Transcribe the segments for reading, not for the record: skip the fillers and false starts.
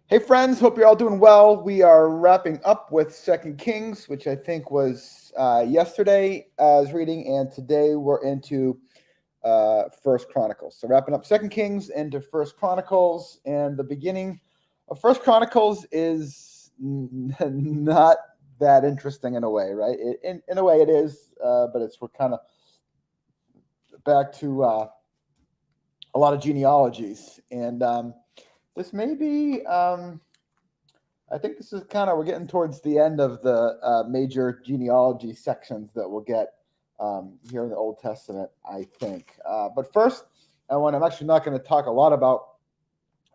Hey friends, hope you're all doing well. We are wrapping up with Second Kings, which I think was yesterday I was reading, and today we're into First Chronicles. So wrapping up Second Kings into First Chronicles, and the beginning of First Chronicles is not that interesting in a way, right? In a way it is, but we're kind of back to a lot of genealogies, and this may be. I think this is we're getting towards the end of the major genealogy sections that we'll get here in the Old Testament, I think. But first, I'm actually not going to talk a lot about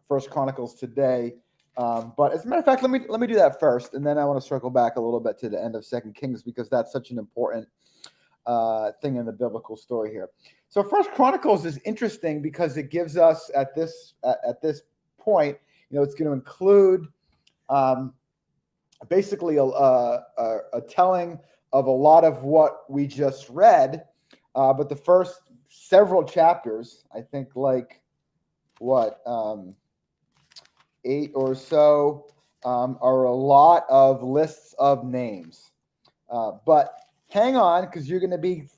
First Chronicles today. But as a matter of fact, let me do that first, and then I want to circle back a little bit to the end of Second Kings because that's such an important thing in the biblical story here. So First Chronicles is interesting because it gives us at this point, it's going to include basically a telling of a lot of what we just read, but the first several chapters, I think, like 8 or so, are a lot of lists of names. But hang on, because you're gonna be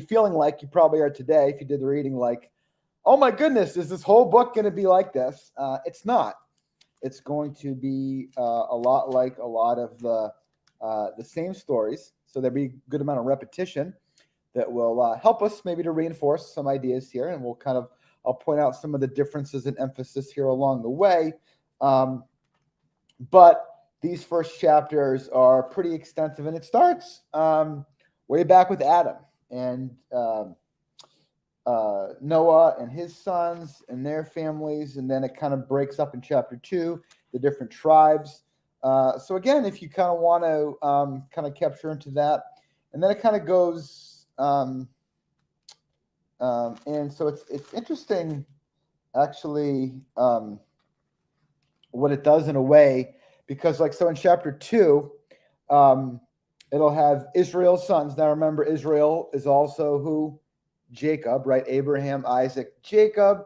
feeling like you probably are today if you did the reading, like, oh my goodness, is this whole book going to be like this? It's not. It's going to be a lot like a lot of the same stories. So there'll be a good amount of repetition that will help us maybe to reinforce some ideas here. And I'll point out some of the differences and emphasis here along the way. But these first chapters are pretty extensive, and it starts way back with Adam and Noah and his sons and their families, and then it kind of breaks up in chapter 2, the different tribes. So again, if you kind of want to kind of capture into that, and then it kind of goes, and so it's interesting, actually, what it does in a way, because so in chapter 2, it'll have Israel's sons. Now remember, Israel is also who? Jacob, right? Abraham, Isaac, Jacob.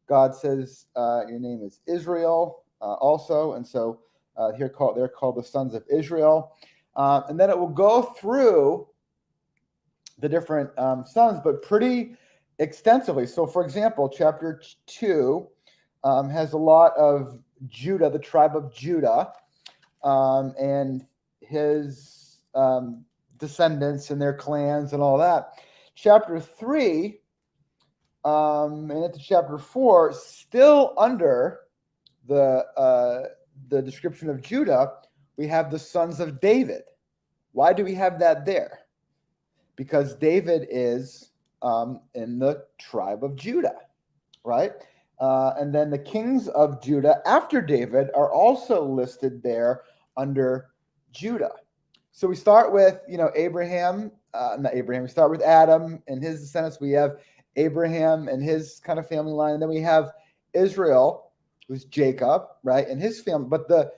God says your name is Israel also, and so they're called the sons of Israel. And then it will go through the different sons, but pretty extensively. So, for example, chapter 2 has a lot of Judah, the tribe of Judah, and his descendants and their clans and all that. Chapter 3 and into chapter 4, still under the description of Judah, we have the sons of David. Why do we have that there? Because David is in the tribe of Judah, right? And then the kings of Judah after David are also listed there under Judah. So we start with, Abraham. Not Abraham. We start with Adam and his descendants. We have Abraham and his kind of family line, and then we have Israel, who's Jacob, right, and his family. But the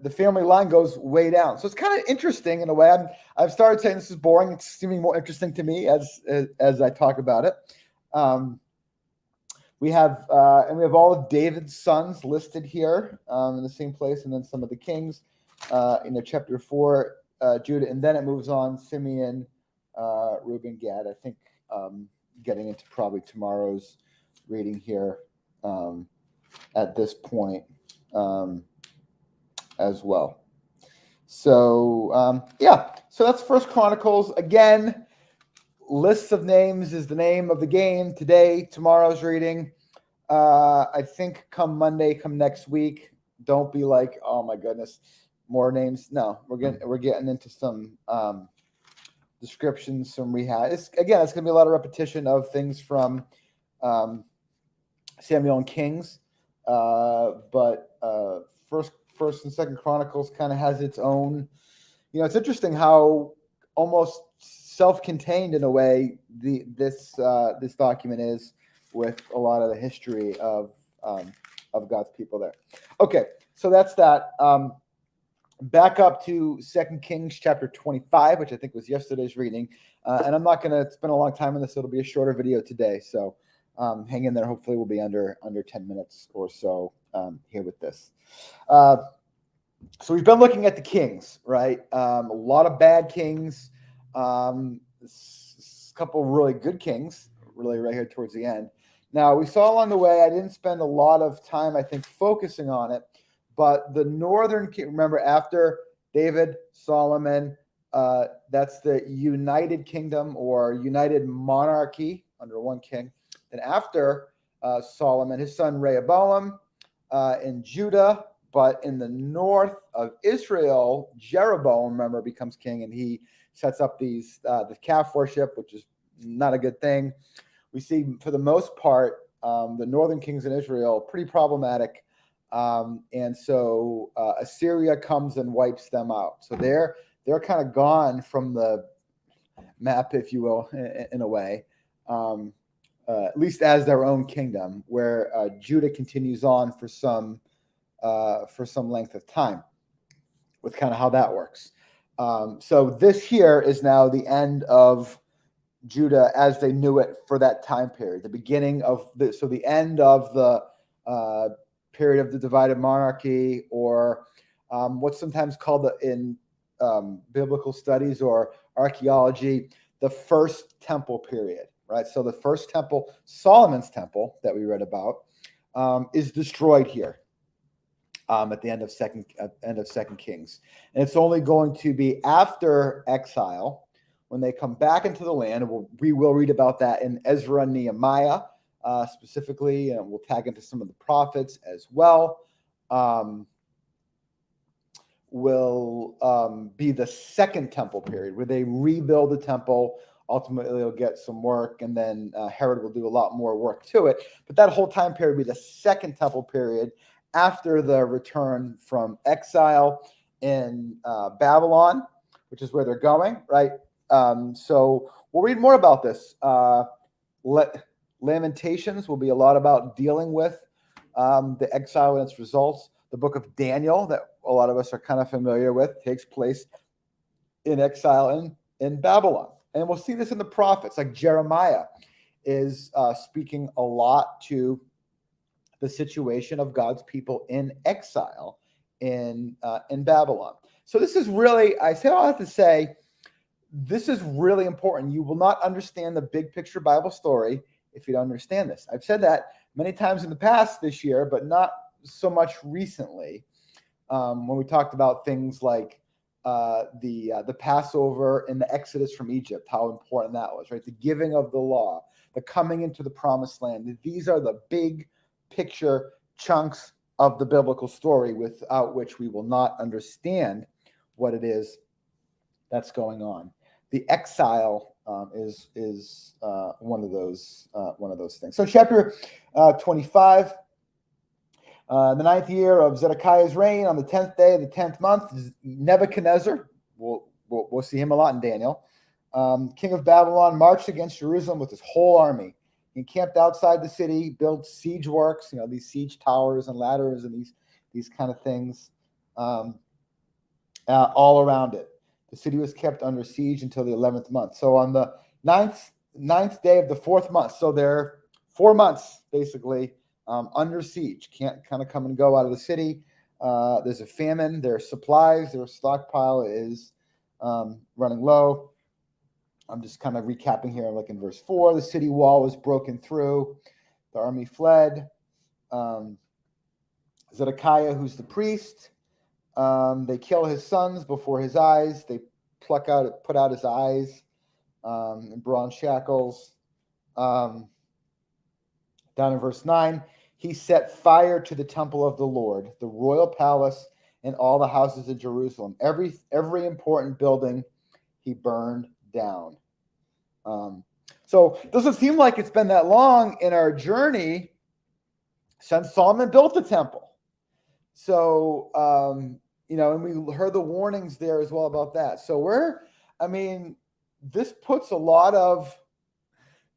family line goes way down, so it's kind of interesting in a way. I've started saying this is boring. It's seeming more interesting to me as I talk about it. We have all of David's sons listed here in the same place, and then some of the kings. Chapter 4, Judah, and then it moves on, Simeon, Reuben, Gad. I think getting into probably tomorrow's reading here at this point as well. So, so that's First Chronicles. Again, lists of names is the name of the game today, tomorrow's reading. I think come Monday, come next week, don't be like, oh my goodness, more names. No, we're getting into some descriptions, some rehab. It's going to be a lot of repetition of things from Samuel and Kings, but First and Second Chronicles kind of has its own. It's interesting how almost self-contained in a way this document is, with a lot of the history of God's people there. Okay, so that's that. Back up to 2 Kings chapter 25, which I think was yesterday's reading. And I'm not going to spend a long time on this. It'll be a shorter video today. So hang in there. Hopefully we'll be under 10 minutes or so here with this. So we've been looking at the kings, right? A lot of bad kings, a couple really good kings, really right here towards the end. Now, we saw along the way, I didn't spend a lot of time, I think, focusing on it, but the northern king, remember, after David, Solomon, that's the united kingdom or united monarchy under one king. And after Solomon, his son Rehoboam in Judah, but in the north of Israel, Jeroboam, remember, becomes king, and he sets up the calf worship, which is not a good thing. We see, for the most part, the northern kings in Israel pretty problematic, and so Assyria comes and wipes them out. So they're kind of gone from the map, if you will, in a way, at least as their own kingdom, where Judah continues on for some length of time, with kind of how that works. So this here is now the end of Judah as they knew it for that time period, the beginning of the end of the period of the divided monarchy, or what's sometimes called in biblical studies or archaeology, the first temple period, right? So the first temple, Solomon's temple that we read about, is destroyed here at the end of Second Kings, and it's only going to be after exile, when they come back into the land. We will read about that in Ezra and Nehemiah specifically, and we'll tag into some of the prophets as well. Will be the second temple period, where they rebuild the temple. Ultimately, they'll get some work, and then Herod will do a lot more work to it. But that whole time period will be the second temple period after the return from exile in Babylon, which is where they're going, right? So we'll read more about this. Lamentations will be a lot about dealing with the exile and its results. The book of Daniel, that a lot of us are kind of familiar with, takes place in exile in Babylon. And we'll see this in the prophets, like Jeremiah is speaking a lot to the situation of God's people in exile in Babylon. So this is really, I say all that to say, this is really important. You will not understand the big picture Bible story if you don't understand this. I've said that many times in the past this year, but not so much recently, when we talked about things like the Passover and the Exodus from Egypt, how important that was, right? The giving of the law, the coming into the promised land. These are the big picture chunks of the biblical story, without which we will not understand what it is that's going on. The exile is one of those things. So chapter 25, the 9th year of Zedekiah's reign, on the 10th day of the 10th month, Nebuchadnezzar, we'll see him a lot in Daniel, king of Babylon, marched against Jerusalem with his whole army. He encamped outside the city, built siege works, these siege towers and ladders and these kind of things all around it. The city was kept under siege until the 11th month. So on the ninth day of the 4th month, so they're 4 months basically under siege. Can't kind of come and go out of the city. There's a famine. Their supplies, their stockpile is running low. I'm just kind of recapping here. Like in verse 4, the city wall was broken through. The army fled. Zedekiah, who's the priest, they kill his sons before his eyes. They put out his eyes in bronze shackles. Down in verse 9, he set fire to the temple of the Lord, the royal palace, and all the houses of Jerusalem. Every important building he burned down. So it doesn't seem like it's been that long in our journey since Solomon built the temple. So, and we heard the warnings there as well about that. So this puts a lot of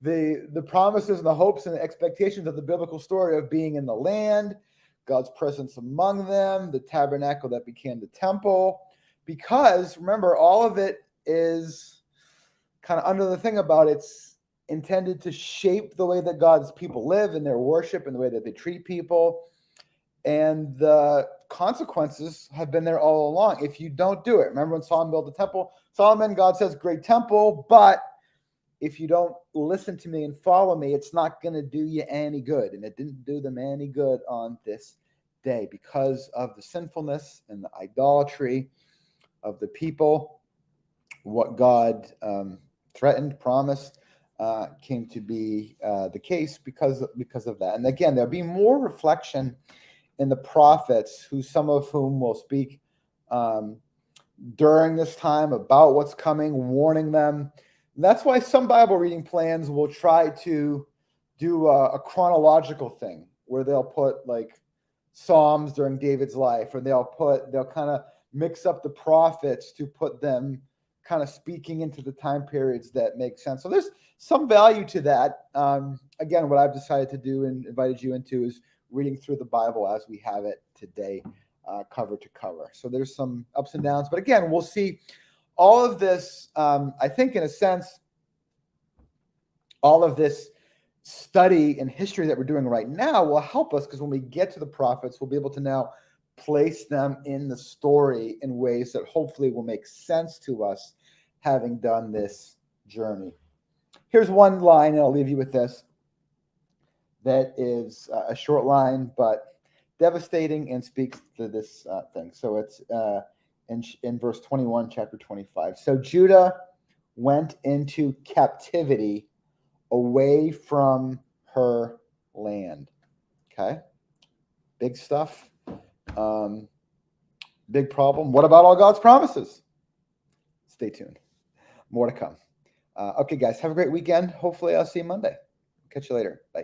the promises and the hopes and the expectations of the biblical story of being in the land, God's presence among them, the tabernacle that became the temple, because remember, all of it is kind of under the thing about it's intended to shape the way that God's people live and their worship and the way that they treat people. And the consequences have been there all along if you don't do it. Remember when Solomon built the temple? Solomon, God says, great temple, but if you don't listen to me and follow me, it's not going to do you any good. And it didn't do them any good on this day because of the sinfulness and the idolatry of the people. What God threatened, promised, came to be the case because of that. And again, there'll be more reflection in the prophets, who some of whom will speak during this time about what's coming, warning them. And that's why some Bible reading plans will try to do a chronological thing where they'll put like Psalms during David's life, or they'll kind of mix up the prophets to put them kind of speaking into the time periods that make sense. So there's some value to that. Again, what I've decided to do and invited you into is reading through the Bible as we have it today, cover to cover. So there's some ups and downs, but again, we'll see all of this. I think in a sense, all of this study and history that we're doing right now will help us, because when we get to the prophets, we'll be able to now place them in the story in ways that hopefully will make sense to us, having done this journey. Here's one line, and I'll leave you with this, that is a short line, but devastating and speaks to this thing. So it's in verse 21, chapter 25. So Judah went into captivity away from her land. Okay. Big stuff. Big problem. What about all God's promises? Stay tuned. More to come. Okay, guys, have a great weekend. Hopefully I'll see you Monday. Catch you later. Bye.